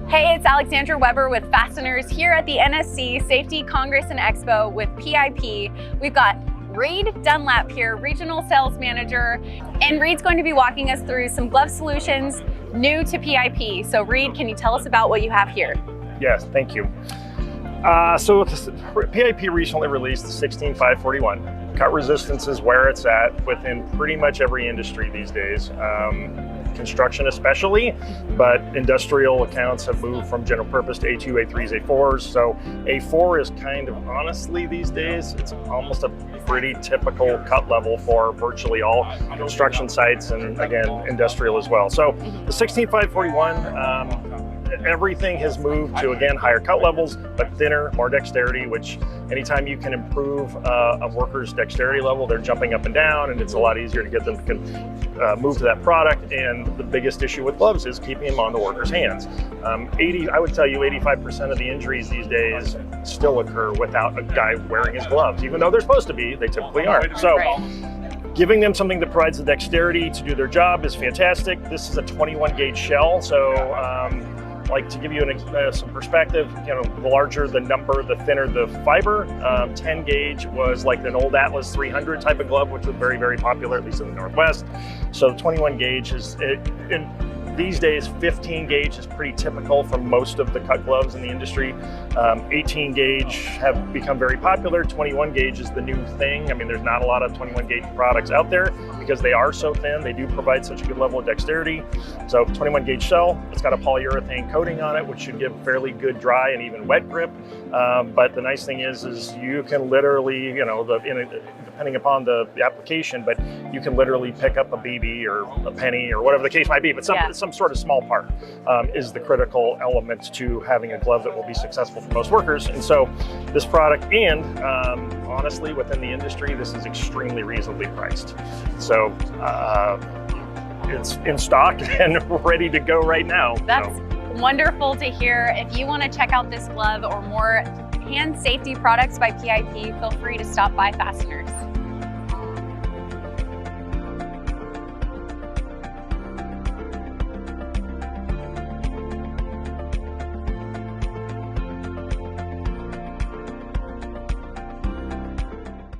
Hey, it's Alexandra Weber with Fasteners here at the NSC Safety Congress and Expo with PIP. We've got Reed Dunlap here, Regional Sales Manager, and Reed's going to be walking us through some glove solutions new to PIP. So Reed, can you tell us about what you have here? Yes, thank you. So PIP recently released the 16541. Cut resistance is where it's at within pretty much every industry these days. Construction especially, but industrial accounts have moved from general purpose to A2, A3s, A4s. So A4 is kind of, honestly these days, it's almost a pretty typical cut level for virtually all construction sites and again, industrial as well. So the 16541, everything has moved to, again, higher cut levels, but thinner, more dexterity, which anytime you can improve a worker's dexterity level, they're jumping up and down, and it's a lot easier to get them to move to that product. And the biggest issue with gloves is keeping them on the worker's hands. I would tell you 85% of the injuries these days still occur without a guy wearing his gloves. Even though they're supposed to be, they typically aren't. So. Giving them something that provides the dexterity to do their job is fantastic. This is a 21 gauge shell, so like to give you some perspective, you know, the larger the number, the thinner the fiber. 10 gauge was like an old Atlas 300 type of glove, which was very, very popular, at least in the Northwest. So 21 gauge is, these days, 15 gauge is pretty typical for most of the cut gloves in the industry. 18 gauge have become very popular. 21 gauge is the new thing. I mean, there's not a lot of 21 gauge products out there because they are so thin. They do provide such a good level of dexterity. So 21 gauge shell, it's got a polyurethane coating on it, which should give fairly good dry and even wet grip. But the nice thing is you can literally, you know, depending upon the application, but you can literally pick up a BB or a penny or whatever the case might be, but some sort of small part is the critical element to having a glove that will be successful for most workers. And so this product, and honestly, within the industry, this is extremely reasonably priced. So it's in stock and ready to go right now. That's wonderful to hear. If you want to check out this glove or more hand safety products by PIP, feel free to stop by Fasteners.